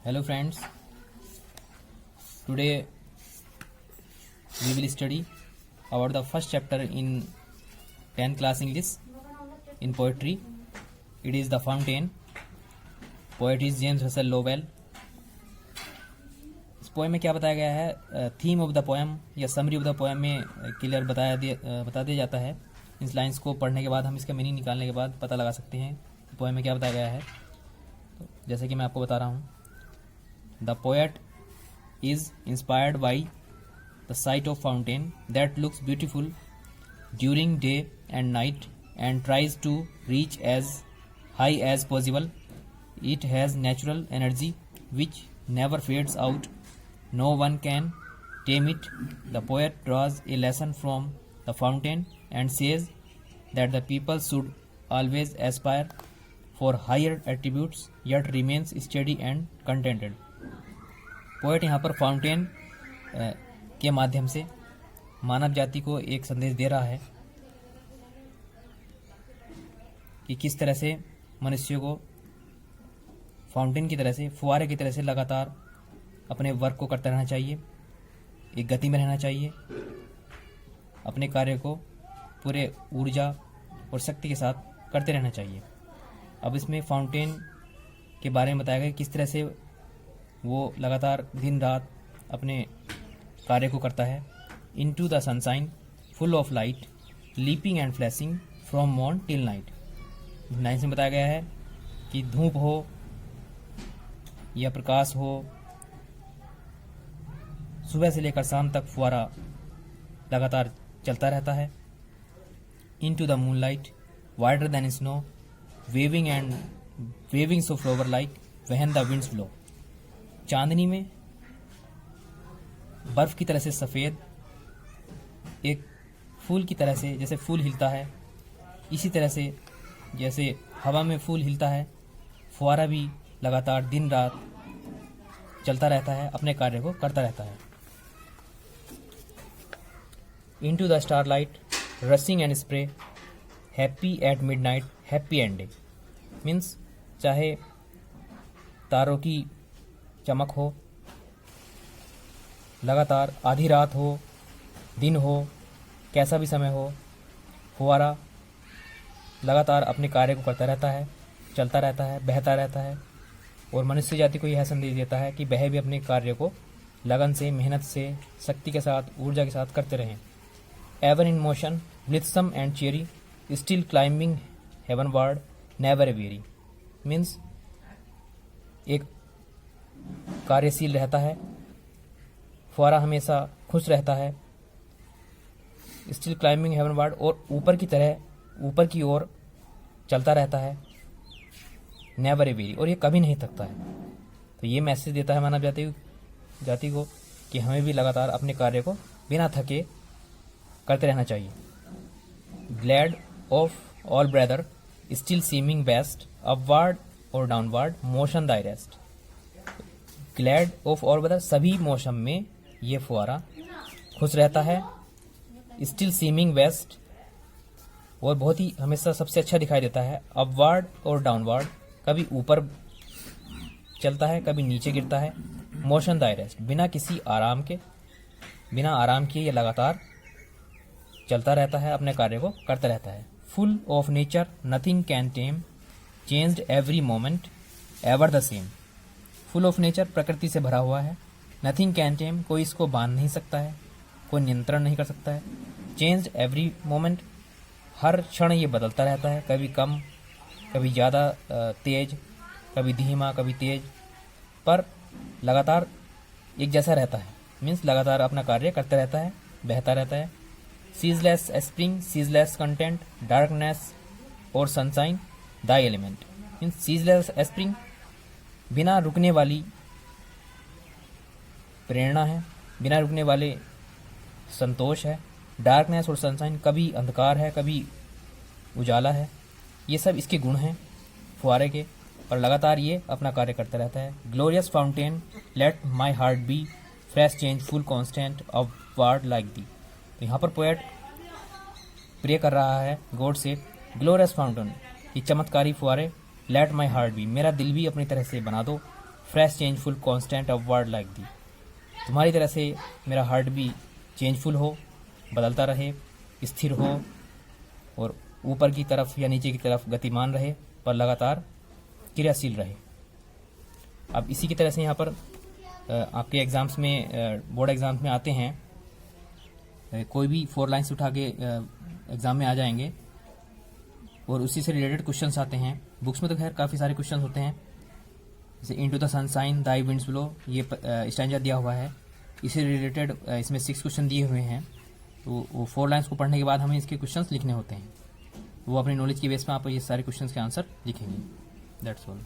Hello friends, today we will study about the first chapter in 10th class English in poetry. It is The Fountain. Poet is James Russell Lowell. इस poem में क्या बताया गया है, theme of the poem या summary of the poem में clear बता दिया जाता है। इस लाइंस को पढ़ने के बाद हम इसका मीनिंग निकालने के बाद पता लगा सकते हैं पोएम में क्या बताया गया है। तो जैसे कि मैं आपको बता रहा हूँ, The poet is inspired by the sight of fountain that looks beautiful during day and night and tries to reach as high as possible. It has natural energy which never fades out. No one can tame it. The poet draws a lesson from the fountain and says that the people should always aspire for higher attributes yet remains steady and contented. Poet यहाँ पर fountain के माध्यम से मानव जाति को एक संदेश दे रहा है कि किस तरह से मनुष्य को फाउंटेन की तरह से, फुहारे की तरह से लगातार अपने वर्क को करता रहना चाहिए, एक गति में रहना चाहिए, अपने कार्य को पूरे ऊर्जा और शक्ति के साथ करते रहना चाहिए। अब इसमें फाउंटेन के बारे में बताया गया किस तरह से वो लगातार दिन रात अपने कार्य को करता है। Into the sunshine full of light leaping and flashing from morn till night. Ninth में बताया गया है कि धूप हो या प्रकाश हो, सुबह से लेकर शाम तक फुहारा लगातार चलता रहता है। Into the moonlight wider than snow waving so flower like when the winds blow. चांदनी में बर्फ की तरह से सफ़ेद, एक फूल की तरह से, जैसे फूल हिलता है इसी तरह से जैसे हवा में फूल हिलता है, फुहारा भी लगातार दिन रात चलता रहता है, अपने कार्य को करता रहता है। Into the starlight rushing and spray happy at midnight happy and day. Means चाहे तारों की चमक हो, लगातार आधी रात हो, दिन हो, कैसा भी समय हो, फुहारा लगातार अपने कार्य को करता रहता है, चलता रहता है, बहता रहता है और मनुष्य जाति को यह संदेश देता है कि वह भी अपने कार्य को लगन से, मेहनत से, शक्ति के साथ, ऊर्जा के साथ करते रहें। Ever in motion blithesome and cheery still climbing heavenward never a weary. Means एक कार्यशील रहता है, फुहारा हमेशा खुश रहता है, स्टिल क्लाइंबिंग हेवनवर्ड और ऊपर की तरह ऊपर की ओर चलता रहता है, नेवर ए वेरी और ये कभी नहीं थकता है। तो ये मैसेज देता है मानव जाति को कि हमें भी लगातार अपने कार्य को बिना थके करते रहना चाहिए। Glad of all brother still seeming best upward और downward motion thy rest. Glad of all brother सभी मौसम में ये फुहारा खुश रहता है, स्टिल सीमिंग वेस्ट और बहुत ही हमेशा सबसे अच्छा दिखाई देता है, अपवर्ड और डाउनवर्ड कभी ऊपर चलता है कभी नीचे गिरता है, मोशन दाई रेस्ट बिना किसी बिना आराम किए ये लगातार चलता रहता है, अपने कार्य को करता रहता है। Full of nature nothing can time changed every moment ever the same. Full of nature प्रकृति से भरा हुआ है, नथिंग कैन टेम कोई इसको बांध नहीं सकता है, कोई नियंत्रण नहीं कर सकता है। चेंज एवरी मोमेंट हर क्षण ये बदलता रहता है, कभी कम कभी ज़्यादा तेज, कभी धीमा कभी तेज, पर लगातार एक जैसा रहता है। मीन्स लगातार अपना कार्य करता रहता है, बहता रहता है। Ceaseless spring ceaseless content darkness और sunshine the element. Means ceaseless spring बिना रुकने वाली प्रेरणा है, बिना रुकने वाले संतोष है। डार्कनेस और सनशाइन कभी अंधकार है कभी उजाला है, ये सब इसके गुण हैं फुहारे के, और लगातार ये अपना कार्य करता रहता है। Glorious fountain let my heart be fresh change full constant of word like thee. तो यहाँ पर पोएट प्रे कर रहा है गॉड से, ग्लोरियस फाउंटेन ये चमत्कारी फुहारे लेट माई हार्ट बी मेरा दिल भी अपनी तरह से बना दो, fresh changeful constant of word like दी। तुम्हारी तरह से मेरा हार्ट भी चेंजफुल हो, बदलता रहे, स्थिर हो और ऊपर की तरफ या नीचे की तरफ गतिमान रहे, पर लगातार क्रियाशील रहे। अब इसी की तरह से यहाँ पर आपके एग्ज़ाम्स में, बोर्ड एग्ज़ाम्स में आते हैं, कोई भी 4 लाइन्स उठा के एग्ज़ाम में आ जाएंगे और उसी से रिलेटेड क्वेश्चंस आते हैं। बुक्स में तो खैर काफ़ी सारे क्वेश्चंस होते हैं, जैसे into the sunshine Dai winds blow, ये स्टैंजा दिया हुआ है, इससे रिलेटेड इसमें 6 क्वेश्चन दिए हुए हैं। तो वो 4 लाइन्स को पढ़ने के बाद हमें इसके क्वेश्चंस लिखने होते हैं। वो अपनी नॉलेज की बेस पर आप ये सारे क्वेश्चंस के आंसर लिखेंगे। That's all.